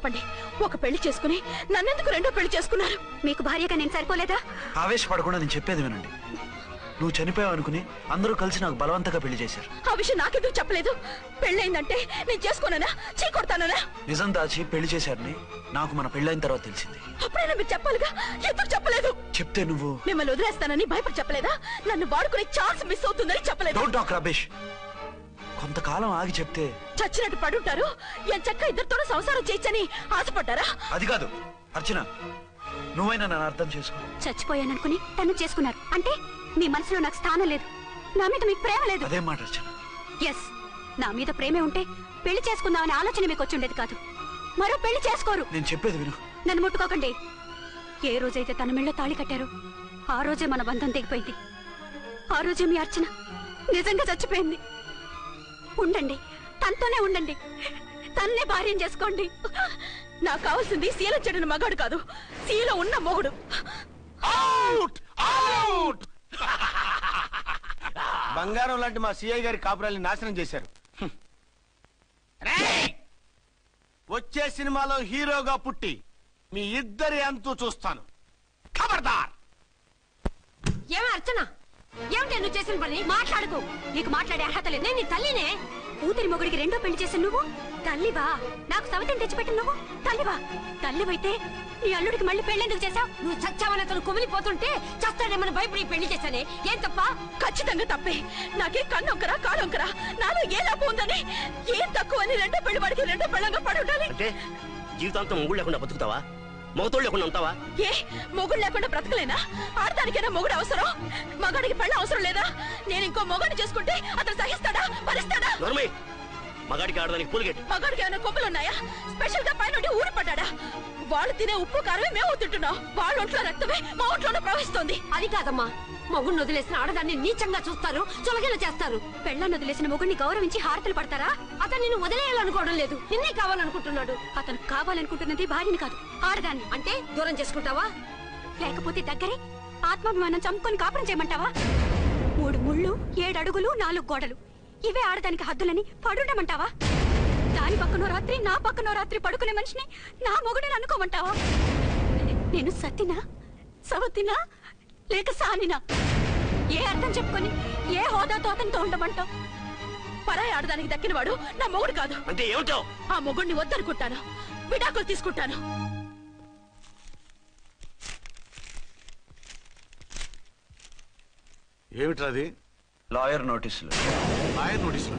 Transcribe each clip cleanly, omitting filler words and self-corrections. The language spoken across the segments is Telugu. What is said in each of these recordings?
చెప్పండి, ఒక పెళ్లి చేసుకుని నన్నెందుకు రెండో పెళ్లి చేసుకున్నారు? మీకు భార్యగా నేను సరిపోలేదా? ఆవేశపడకుండా నేను చెప్పేది వినండి. నువ్వు చనిపోయావు అనుకుని అందరూ కలిసి నాకు బలవంతంగా పెళ్లి చేశారు. ఆ విషయం నాకెందుకు చెప్పలేదు? పెళ్ళైందంటే నేను చేసుకోనా, చీకొడతానా? నిజం దాచి పెళ్లి చేశారని నాకు మన పెళ్ళైన తర్వాత తెలిసింది. అప్పుడైనా మీరు చెప్పాలిగా, ఎందుకు చెప్పలేదు? చెప్తే నువ్వు మిమ్మల్ని వదిలేస్తానని భయపడి చెప్పలేదా? నన్ను వాడుకునే ఛాన్స్ మిస్ అవుతుందని చెప్పలేదు. Don't talk రబేష్. కొంతకాలం ఆగి చెప్తే చచ్చినట్టు పడుంటారు. ఎంచక్క ఇద్దరితో సంసారం చేయొచ్చని ఆశపడ్డారా? అది కాదు అర్చన, నువ్వైనా నన్ను అర్థం చేసుకో. చచ్చిపోయాననుకుని తను చేసుకున్నారు అంటే మీ మనసులో నాకు స్థానం లేదు, నా మీద మీకు ప్రేమ లేదు. అదే మాట అర్చన. ఎస్, నా మీద ప్రేమే ఉంటే పెళ్లి చేసుకుందామనే ఆలోచన మీకు వచ్చి ఉండేది కాదు. మరో పెళ్లి చేసుకోరు. నేను చెప్పేది విను. నన్ను ముట్టుకోకండి. ఏ రోజైతే తన మెళ్ళో తాళి కట్టారో ఆ రోజే మన బంధం తెగిపోయింది. ఆ రోజే మీ అర్చన నిజంగా చచ్చిపోయింది. ఉండండి, తనతోనే ఉండండి, తన్నే భార్యం చేసుకోండి. నాకు కావాల్సింది శీల చెడిన మగాడు కాదు, శీల ఉన్న మొగుడు. బంగారం లాంటి మా సిఐ గారి కాపురాల్ని నాశనం చేశారు. వచ్చే సినిమాలో హీరోగా పుట్టి మీ ఇద్దరి అంతూ చూస్తాను. ఖబర్దార్. ఏమ అర్చన, ఏమిటి నువ్వు చేసిన పని? మాట్లాడుకో, నీకు మాట్లాడే అర్హత లేదు. నేను నీ తల్లినే. కూతురి మొగుడికి రెండో పెళ్లి చేసిన నువ్వు తల్లివా? నాకు సవితని తెచ్చిపెట్టిన నువ్వు తల్లివా? తల్లివైతే నీ అల్లుడికి మళ్ళీ పెళ్లి చేశావు? నువ్వు చచ్చావని అతను కుమిలిపోతుంటే చస్తాడేమని భయపడి పెళ్లి చేశానే, ఏం తప్ప? ఖచ్చితంగా తప్పే. నాకే కన్నొక్కరా కాలొక్కరా, నాలో ఏ లాభం ఉందని, ఏం తక్కువ అని రెండో పెళ్లి వాడికి రెండో పెళ్ళంగా పడి ఉండాలి. అంటే జీవితాంతం మొగుడు లేకుండా బతుకుతావా? మొగతోడు లేకుండా ఉంటావా? ఏ మొగుడు లేకుండా బ్రతకలేనా? ఆడదానికైనా మొగుడు అవసరం, మగాడికి పెళ్ళ అవసరం లేదా? నేను ఇంకో మొగాడిని చేసుకుంటే అతను సహిస్తాడా, భరిస్తాడా? మగాడికి ఆడదానికి పూలిగెట్టి. మగాడికి ఏమైనా కొమ్మలు ఉన్నాయా? స్పెషల్ గా పైన ఊడి పడ్డా? వాళ్ళు తినే ఉప్పు కారమే మేము తింటున్నాం, వాళ్ళ ఒంట్లో రక్తమే మా ఒంట్లోనే ప్రవహిస్తోంది. అది కాదమ్మా, మొగుడిని వదిలేసిన ఆడదాన్ని నీచంగా చూస్తారు, చులకన చేస్తారు. పెళ్ళాన్ని వదిలేసిన మొగుడిని గౌరవించి హారతలు పడతారా? అతను నిన్ను వదిలేయాలనుకోవడం లేదు, నిన్నే కావాలనుకుంటున్నాడు. అతను కావాలనుకుంటున్నది భార్యని కాదు, ఆడదాన్ని. అంటే దూరం చేసుకుంటావా? లేకపోతే దగ్గరే ఆత్మాభిమానం చంపుకొని కాపురం చేయమంటావా? 3 ముళ్ళు 7 అడుగులు 4 గోడలు, ఇవే ఆడదానికి హద్దులని పడుండమంటావా? దాని పక్కనో రాత్రి నా పక్కనో రాత్రి పడుకునే మనిషిని నా మొగుడని అనుకోమంటావా? నేను సత్తినా, సవతినా, లేక సానినా? ఏ అర్థం చెప్పుకొని ఏ హోదాతో అతనితో ఉండమంటావు? పరాయి ఆడదానికి దక్కినవాడు నా మొగుడు కాదు. అంటే ఏమిటావు? ఆ మొగుడిని వద్దనుకుంటాను, విడాకులు తీసుకుంటాను. ఏమిటది? లాయర్ నోటీసులు. లాయర్ నోటీసులు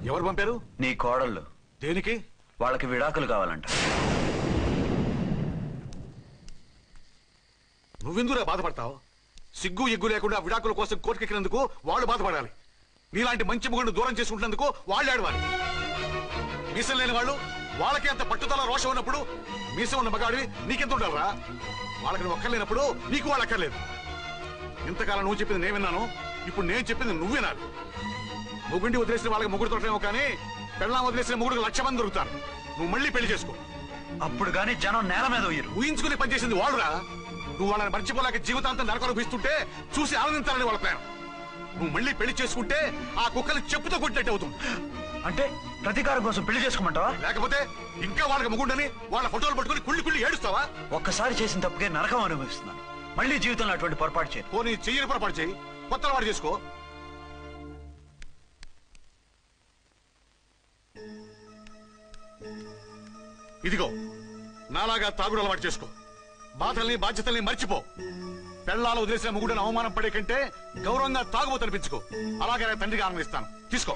ఎవరు పంపారు? నీ కోడళ్ళు. దేనికి? వాళ్ళకి విడాకులు కావాలంట. నువ్వెందుకు బాధపడతావు? సిగ్గు ఎగ్గు లేకుండా విడాకుల కోసం కోర్టుకెక్కినందుకు వాళ్ళు బాధపడాలి. నీలాంటి మంచి మొగుడిని దూరం చేసుకుంటున్నందుకు వాళ్ళు ఆడవాలి. మీసం లేని వాళ్ళు, వాళ్ళకి అంత పట్టుదల రోషం ఉన్నప్పుడు మీసం ఉన్న మగాడివి నీకెంత ఉండాలరా? వాళ్ళకి ఒక్కర్లేనప్పుడు నీకు వాళ్ళు అక్కర్లేదు. ఇంతకాలం నువ్వు చెప్పింది నేను విన్నాను, ఇప్పుడు నేను చెప్పింది నువ్వు వినాలి. మొగుండి వదిలేసిన వాళ్ళకి మొగుడు తోటేమో కానీ పెళ్ళాం వదిలేసిన మొగుడికి 1,00,000 మంది దొరుకుతారు. నువ్వు మళ్ళీ పెళ్లి చేసుకో. అప్పుడు గానీ జనం నేల మీద ఊహించుకుని పనిచేసింది వాళ్ళురా. నువ్వు వాళ్ళని మర్చిపోలేక జీవితాంతం నరకం అనుభవిస్తుంటే చూసి ఆనందించాలని వాళ్ళ ప్లాన్. నువ్వు మళ్ళీ పెళ్లి చేసుకుంటే ఆ కుక్కలు చెప్పుతో కొట్టినట్టు అవుతుంది. అంటే ప్రతీకారం కోసం పెళ్లి చేసుకోమంటావా? లేకపోతే ఇంకా వాళ్ళకి మొగుండని వాళ్ళ ఫోటోలు పట్టుకుని కుళ్ళి కుళ్ళి ఏడుస్తావా? ఒక్కసారి చేసిన తప్పుకే నరకం అనుభవిస్తున్నాను. మళ్ళీ జీవితంలో అటువంటి పొరపాటు చేయి. పోనీ చెయ్యని పొరపాటు చేయి, కొత్త అలవాటు చేసుకో. ఇదిగో నాలాగా తాగుడు అలవాటు చేసుకో. బాధల్ని బాధ్యతల్ని మర్చిపో. పెళ్ళాలు వదిలేసిన మొగుడని అవమానం పడే కంటే గౌరవంగా తాగుబోతు అనిపించుకో. అలాగే తండ్రిగా ఆనందిస్తాను. తీసుకో.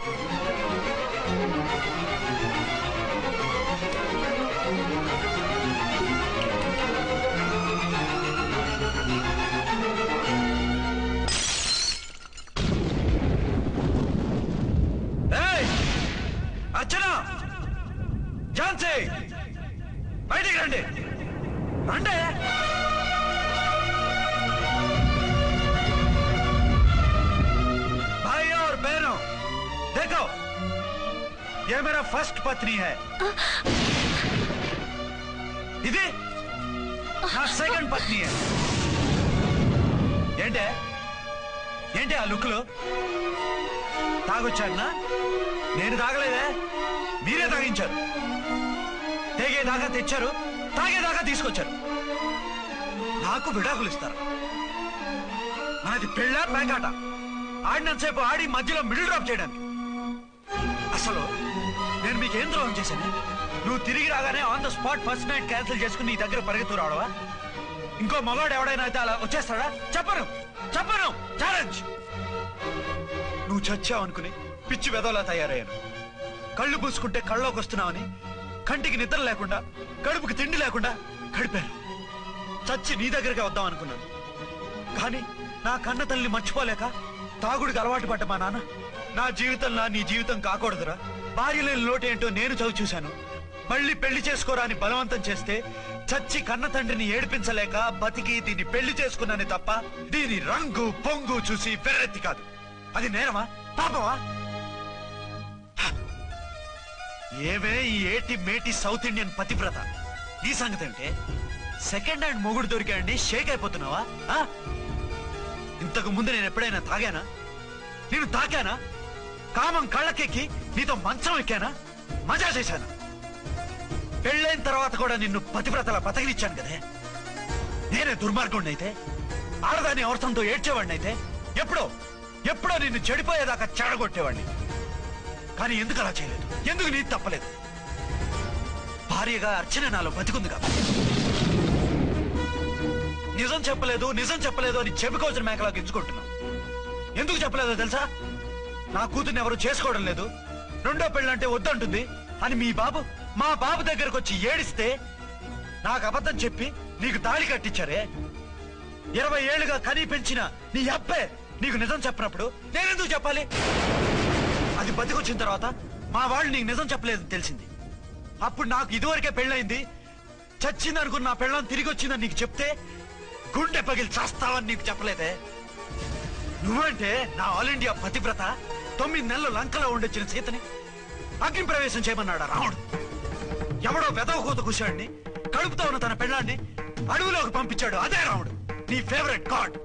అర్చన, ఝాన్సీ, బయటికి రండి, రండి. भाई और बहनों, देखो, ये मेरा फर्स्ट पत्नी है, ఇది నా సెకండ్ పత్ని. ఏంటే ఏంటి ఆ లుక్లు? తాగొచ్చానా? నేను తాగలేదే, మీరే తాగించారు. తెగే తాగేదాకా తెచ్చారు, తాగేదాకా తీసుకొచ్చారు. నాకు విడాకులు ఇస్తారు. మనది పెళ్ళా పేకాట? ఆడినంతసేపు ఆడి మధ్యలో మిడిల్ డ్రాప్ చేయడానికి. అసలు నేను మీకేం ద్రోహం చేశాను? నువ్వు తిరిగి రాగానే on the spot first night cancel చేసుకుని నీ దగ్గర పరిగెత్తు రావడవా? ఇంకో మగాడు ఎవడైనా అయితే అలా వచ్చేస్తాడా? చెప్పను చెప్పను, ఛాలెంజ్. నువ్వు చచ్చావు అనుకుని పిచ్చి వెదవలా తయారయ్యాను. కళ్ళు పూసుకుంటే కళ్ళలోకి వస్తున్నావని కంటికి నిద్ర లేకుండా, కడుపుకి తిండి లేకుండా గడిపాను. చచ్చి నీ దగ్గరికి వద్దాం అనుకున్నాను. కానీ నా కన్న తల్లిని మర్చిపోలేక తాగుడికి అలవాటు పడ్డ మా నాన్న, నా జీవితంలా నీ జీవితం కాకూడదురా, భార్య లేని లోటేంటో నేను చవి చూశాను, మళ్ళీ పెళ్లి చేసుకోరా అని బలవంతం చేస్తే చచ్చి కన్న తండ్రిని ఏడిపించలేక బతికి దీన్ని పెళ్లి చేసుకున్నానే తప్ప దీని రంగు పొంగు చూసి వెర్రెత్తి కాదు. అది నేరమా, పాపమా? ఏవే ఈ ఏటి మేటి సౌత్ ఇండియన్ పతివ్రత, నీ సంగతి అంటే సెకండ్ హ్యాండ్ మొగుడు దొరికాడండి షేక్ అయిపోతున్నావా? ఇంతకు ముందు నేను ఎప్పుడైనా తాగానా? నేను తాకానా? కామం కళ్ళకెక్కి నీతో మంచం ఎక్కానా? మజా చేశాను. పెళ్ళైన తర్వాత కూడా నిన్ను పతివ్రతలా బతకనిచ్చాను కదే. నేనే దుర్మార్గుడిని అయితే, ఆడదాన్ని అవసరంతో ఏడ్చేవాడిని అయితే ఎప్పుడో నిన్ను చెడిపోయేదాకా చెడగొట్టేవాడిని. కానీ ఎందుకు అలా చేయలేదు? ఎందుకు నీది తప్పలేదు? భార్యగా అర్చన నాలో బతికుంది కాబట్టి. నిజం చెప్పలేదు అని చెప్పుకోవచ్చిన మేకలా గించుకుంటున్నావు. ఎందుకు చెప్పలేదో తెలుసా? నా కూతుర్ని ఎవరు చేసుకోవడం లేదు, రెండో పెళ్ళంటే వద్దంటుంది అని మా బాబు దగ్గరకు వచ్చి ఏడిస్తే నాకు అబద్ధం చెప్పి నీకు తాళి కట్టించారే. 20 ఏళ్లుగా కనీ పెంచిన నీ అబ్బే నీకు నిజం చెప్పినప్పుడు నేనెందుకు చెప్పాలి? అది బతికొచ్చిన తర్వాత మా వాళ్ళు నీకు నిజం చెప్పలేదని తెలిసింది. అప్పుడు నాకు ఇదివరకే పెళ్ళయింది, చచ్చిందనుకున్న నా పెళ్ళం తిరిగి వచ్చిందని నీకు చెప్తే గుండె పగిలి చేస్తావని నీకు చెప్పలేదే. నువ్వంటే నా ఆల్ ఇండియా పతివ్రత 9 నెలలు లంకలో ఉండొచ్చిన సీతని అగ్ని ప్రవేశం చేయమన్నాడా రాముడు? ఎవడో వెదవ కూత కూర్చాడిని, కడుపుతో ఉన్న తన పెళ్ళాన్ని అడవిలోకి పంపించాడు అదే రాముడు, నీ ఫేవరెట్ గాడ్.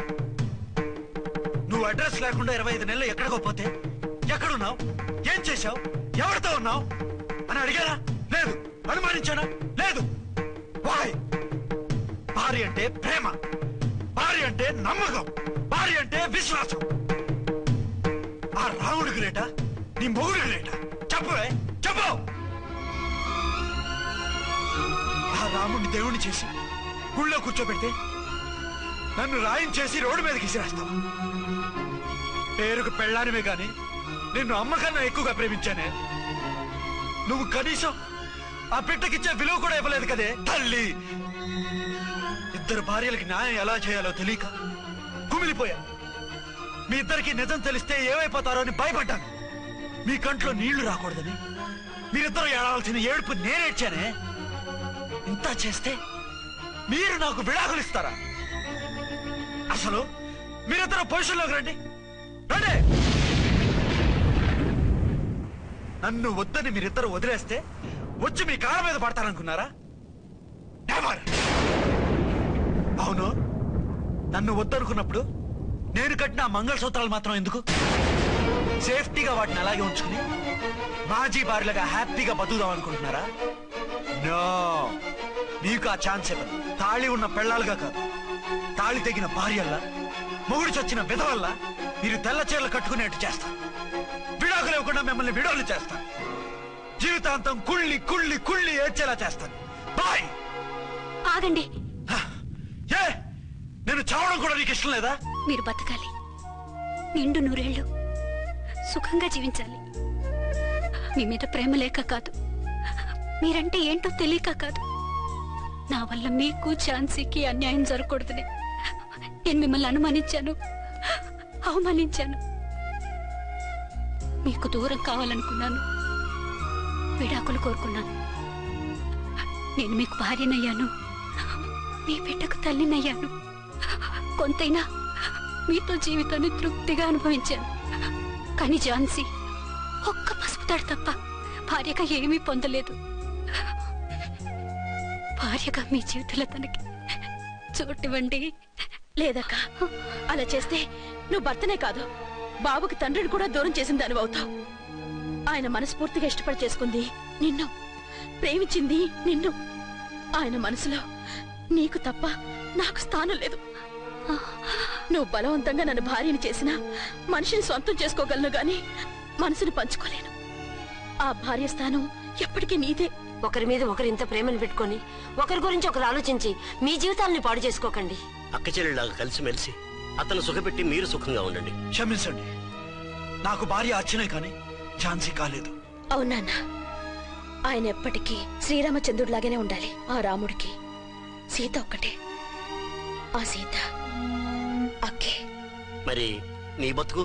నువ్వు అడ్రస్ లేకుండా 25 నెలలు ఎక్కడికో పోతే ఎక్కడున్నావు, ఏం చేశావు, ఎవరితో ఉన్నావు అని అడిగానా? లేదు. అనుమానించానా? లేదు. వాయ్? భార్య అంటే ప్రేమ, భార్య అంటే నమ్మకం, భార్య అంటే విశ్వాసం. ఆ రాముడు గ్రేటా, నీ మొగుడు గ్రేటా? చెప్పవే, చెప్పు. ఆ రాముడిని దేవుణ్ణి చేసి గుళ్ళో కూర్చోబెడితే నన్ను రాయించేసి రోడ్డు మీదకి విసిరేస్తావా? పేరుకు పెళ్ళానివే గాని నిన్ను అమ్మకన్నా ఎక్కువగా ప్రేమించానే. నువ్వు కనీసం ఆ బిడ్డకిచ్చే విలువ కూడా ఇవ్వలేదు కదే తల్లి. 2 భార్యలకి న్యాయం ఎలా చేయాలో తెలియక కుమిలిపోయా. మీ ఇద్దరికి నిజం తెలిస్తే ఏమైపోతారో అని భయపడ్డాను. మీ కంట్లో నీళ్లు రాకూడదని మీరిద్దరూ ఏడాల్సిన ఏడుపు నేనేడ్చానే. ఇంత చేస్తే మీరు నాకు విడాకులు ఇస్తారా? అసలు మీరిద్దరు పొజిషన్లోకి రండి, రండి. నన్ను వద్దని మీరిద్దరు వదిలేస్తే వచ్చి మీ కాళ్ళ మీద పడతారనుకున్నారా? అవును, నన్ను వద్దనుకున్నప్పుడు నేను కట్టిన మంగళసూత్రాలు మాత్రం ఎందుకు? సేఫ్టీగా వాటిని అలాగే ఉంచుకుని మాజీ భార్యలుగా హ్యాపీగా బతుకుదాం అనుకుంటున్నారా? నో, మీకు ఆ ఛాన్స్ ఇవ్వదు. తాళి ఉన్న పెళ్ళాలుగా కాదు, తాళి తెగిన భార్యల్లా, మొగుడు చచ్చిన విధవల్లా మీరు తెల్ల చీరలు కట్టుకునేట్టు చేస్తాను. విడాకులు ఇవ్వకుండా మిమ్మల్ని విడోలు చేస్తాను. జీవితాంతం కుళ్ళి కుళ్ళి కుళ్ళి ఏడ్చేలా చేస్తాను. బాయ్. ఆగండి. ఏ, నేను చావడం కూడా నీకు ఇష్టం లేదా? మీరు బతకాలి, నిండు 100 ఏళ్ళు సుఖంగా జీవించాలి. మీ మీద ప్రేమ లేక కాదు, మీరంటే ఏంటో తెలియక కాదు. నా వల్ల మీకు ఝాన్సీకి అన్యాయం జరగకూడదని నేను మిమ్మల్ని అనుమానించాను, అవమానించాను. మీకు దూరం కావాలనుకున్నాను, విడాకులు కోరుకున్నాను. నేను మీకు భార్యనయ్యాను, మీ బిడ్డకు తల్లినయ్యాను. కొంతైనా మీతో జీవితాన్ని తృప్తిగా అనుభవించాను. కానీ ఝాన్సీ ఒక్క పసుపుతాడు తప్ప భార్యగా ఏమీ పొందలేదు. భార్యగా మీ జీవితంలో తనకి చోటివ్వండి. లేదక్క, అలా చేస్తే నువ్వు భర్తనే కాదు, బాబుకి తండ్రిని కూడా దూరం చేసిన దానివి అవుతావు. ఆయన మనస్ఫూర్తిగా ఇష్టపడి చేసుకుంది నిన్ను, ప్రేమించింది నిన్ను. ఆయన మనసులో నీకు తప్ప నాకు స్థానం లేదు. నువ్వు బలవంతంగా నన్ను భార్యని చేసినా మనిషిని సొంతం చేసుకోగలను గాని మనసుని పంచుకోలేను. ఆ భార్య స్థానం ఎప్పటికీ నీదే. ఒకరి మీద ఒకరు ఇంత ప్రేమను పెట్టుకొని ఒకరి గురించి ఒకరు ఆలోచించి మీ జీవితాలని పాడు చేసుకోకండి. అక్క చెల్లెళ్ళలాగా కలిసిమెలిసి అతను సుఖపెట్టి మీరు సుఖంగా ఉండండి. క్షమించండి, నాకు భార్య అర్చనే కానీ ఝాన్సీ కాలేదు. అవునా, ఆయన ఎప్పటికీ శ్రీరామచంద్రుడిలాగానే ఉండాలి. ఆ రాముడికి సీత ఒక్కటే, ఆ సీత అక్కే. మరి నీ బతుకు?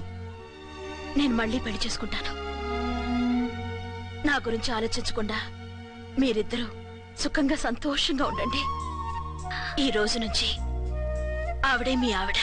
నేను మళ్ళీ పెళ్లి చేసుకుంటాను. నా గురించి ఆలోచించకుండా మీరిద్దరూ సుఖంగా సంతోషంగా ఉండండి. ఈ రోజు నుంచి ఆవిడే మీ ఆవిడ.